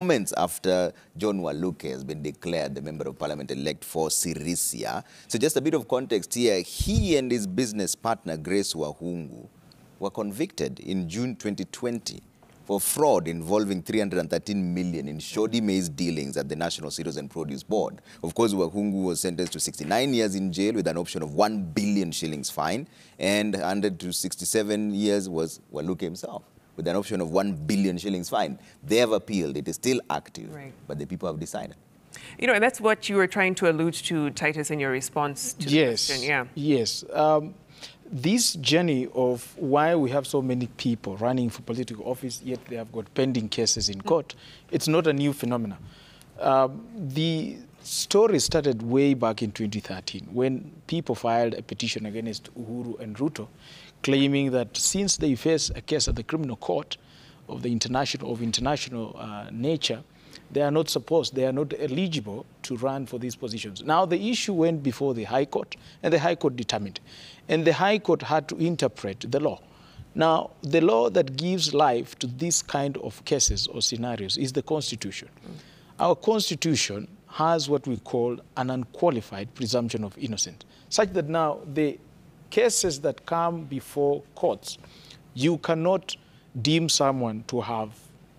Moments after John Waluke has been declared the Member of Parliament-elect for Sirisia. So just a bit of context here, he and his business partner, Grace Wahungu, were convicted in June 2020 for fraud involving 313 million in shoddy maize dealings at the National Cereals and Produce Board. Of course, Wahungu was sentenced to 69 years in jail with an option of 1 billion shillings fine, and 100 to 67 years was Waluke himself, with an option of 1 billion shillings fine. They have appealed. It is still active, right, but the people have decided. You know, and that's what you were trying to allude to, Titus, in your response to the question. Yeah. Yes. This journey of why we have so many people running for political office, yet they have got pending cases in court, it's not a new phenomenon. The story started way back in 2013 when people filed a petition against Uhuru and Ruto, claiming that since they face a case at the criminal court of international nature, they are not eligible to run for these positions. Now the issue went before the High Court, and the High Court determined. And the High Court had to interpret the law. Now, the law that gives life to this kind of cases or scenarios is the Constitution. Our Constitution has what we call an unqualified presumption of innocence, such that now the cases that come before courts, you cannot deem someone to have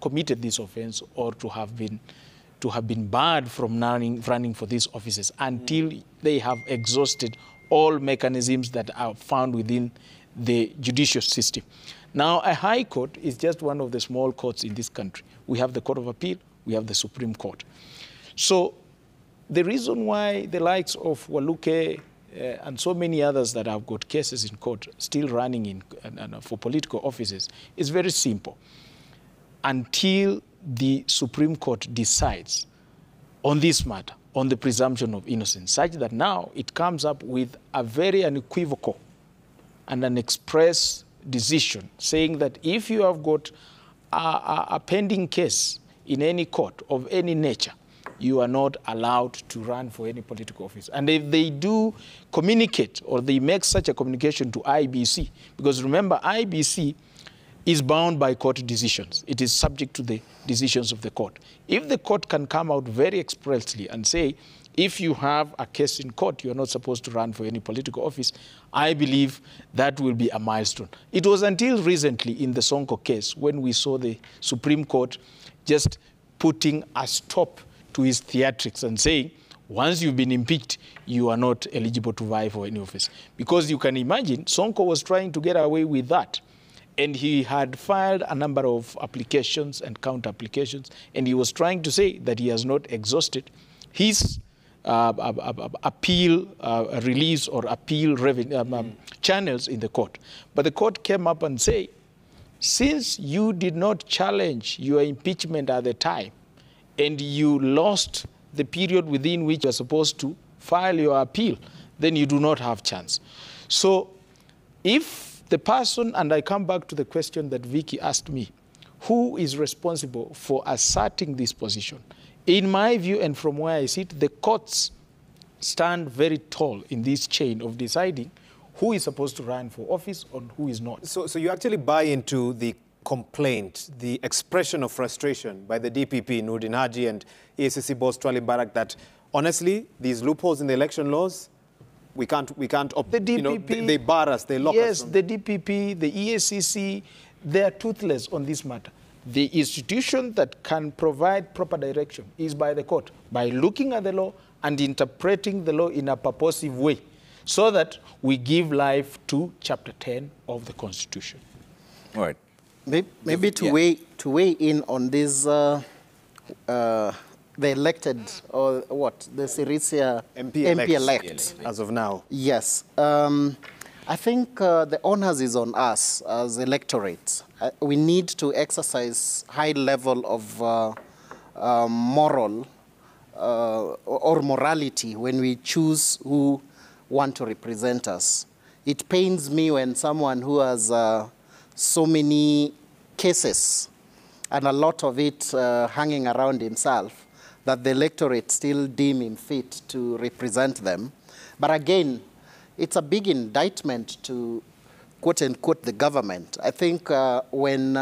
committed this offense or to have been barred from running for these offices until they have exhausted all mechanisms that are found within the judicial system. Now, a High Court is just one of the small courts in this country. We have the Court of Appeal, we have the Supreme Court. So the reason why the likes of Waluke and so many others that have got cases in court still running for political offices is very simple. Until the Supreme Court decides on this matter, on the presumption of innocence, such that now it comes up with a very unequivocal and an express decision saying that if you have got a pending case in any court of any nature, you are not allowed to run for any political office. And if they do communicate or they make such a communication to IBC, because remember, IBC is bound by court decisions. It is subject to the decisions of the court. If the court can come out very expressly and say, if you have a case in court, you're not supposed to run for any political office, I believe that will be a milestone. It was until recently in the Sonko case when we saw the Supreme Court just putting a stop to his theatrics and saying, once you've been impeached, you are not eligible to vie for any office. Because you can imagine, Sonko was trying to get away with that. And he had filed a number of applications and counter-applications, and he was trying to say that he has not exhausted his appeal release or appeal channels in the court. But the court came up and said, since you did not challenge your impeachment at the time, and you lost the period within which you are supposed to file your appeal, then you do not have chance. So if the person, and I come back to the question that Vicky asked me, who is responsible for asserting this position? In my view, and from where I sit, the courts stand very tall in this chain of deciding who is supposed to run for office and who is not. So you actually buy into the complaint, the expression of frustration by the DPP, Nurdin Haji, and EACC boss Twali Barak, that honestly, these loopholes in the election laws, we can't the DPP, they bar us, they lock us. Yes, the DPP, the EACC, they are toothless on this matter. The institution that can provide proper direction is by the court, by looking at the law and interpreting the law in a purposive way, so that we give life to Chapter 10 of the Constitution. All right. Maybe to weigh in on this, the elected, or what, the Sirisia MP elect. As of now. Yes. I think the onus is on us as electorate. We need to exercise high level of moral or morality when we choose who want to represent us. It pains me when someone who has so many cases and a lot of it hanging around himself, that the electorate still deem him fit to represent them. But again, it's a big indictment to quote-unquote, the government. I think when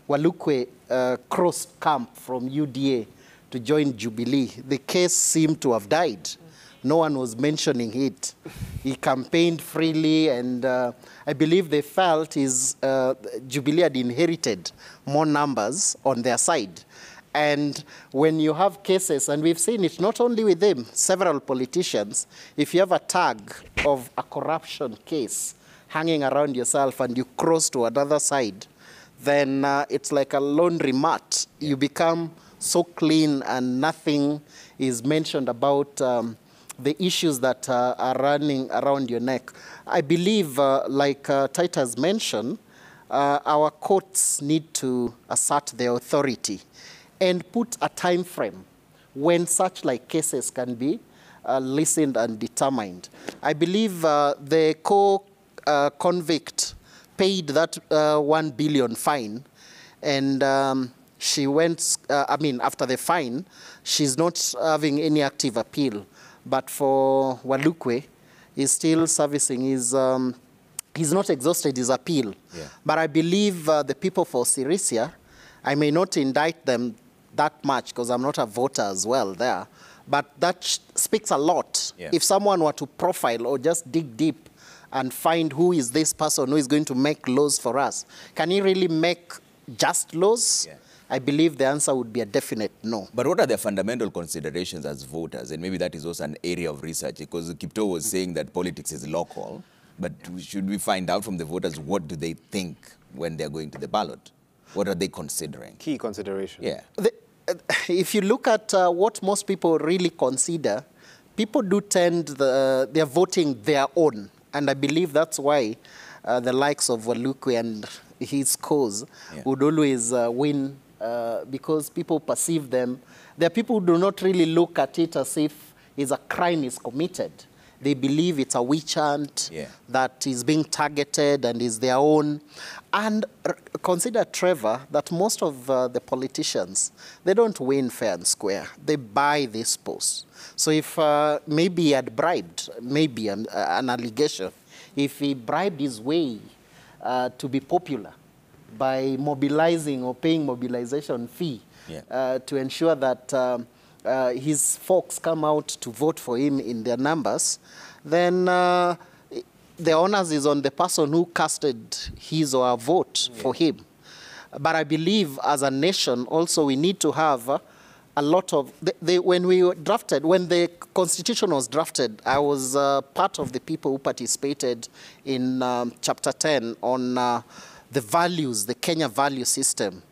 Walukwe crossed camp from UDA to join Jubilee, the case seemed to have died. No one was mentioning it. He campaigned freely, and I believe they felt Jubilee had inherited more numbers on their side. And when you have cases, and we've seen it not only with them, several politicians, if you have a tag of a corruption case hanging around yourself and you cross to another side, then it's like a laundry mat. You become so clean and nothing is mentioned about the issues that are running around your neck. I believe, like Titus mentioned, our courts need to assert their authority and put a time frame when such like cases can be listened and determined. I believe the convict paid that 1 billion fine, and she went, after the fine, she's not having any active appeal. But for Walukwe, he's still servicing his, he's not exhausted his appeal. Yeah. But I believe the people for Sirisia, I may not indict them that much because I'm not a voter as well there, but that speaks a lot. Yeah. If someone were to profile or just dig deep and find who is this person who is going to make laws for us, can he really make just laws? Yeah. I believe the answer would be a definite no. But what are the fundamental considerations as voters? And maybe that is also an area of research, because Kipto was saying that politics is local, but should we find out from the voters what do they think when they're going to the ballot? What are they considering? Key considerations. Yeah. If you look at what most people really consider, people do tend, they're voting their own. And I believe that's why the likes of Walukwe and his cause would always win, because people perceive them. There are people who do not really look at it as if a crime is committed. They believe it's a witch hunt that is being targeted and is their own. And consider, Trevor, that most of the politicians, they don't win fair and square. They buy this post. So if maybe he had bribed, maybe an allegation, if he bribed his way to be popular by mobilizing or paying mobilization fee to ensure that his folks come out to vote for him in their numbers, then the onus is on the person who casted his or her vote for him. But I believe as a nation also we need to have a lot of, when we were drafted, when the Constitution was drafted, I was part of the people who participated in Chapter 10 on the values, the Kenya value system.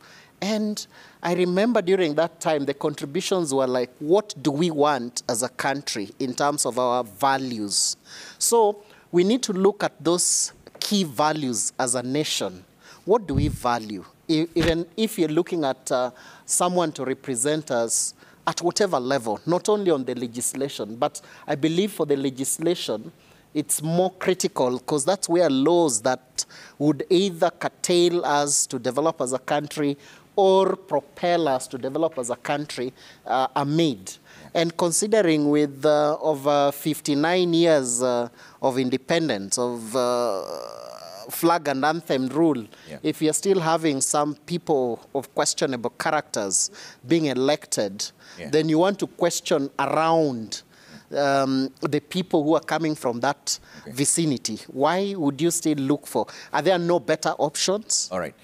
And I remember during that time, the contributions were like, what do we want as a country in terms of our values? So we need to look at those key values as a nation. What do we value? Even if you're looking at someone to represent us at whatever level, not only on the legislation, but I believe for the legislation, it's more critical because that's where laws that would either curtail us to develop as a country or propel us to develop as a country are made. And considering with over 59 years of independence, of flag and anthem rule, if you're still having some people of questionable characters being elected, then you want to question around the people who are coming from that vicinity. Why would you still look for? Are there no better options? All right.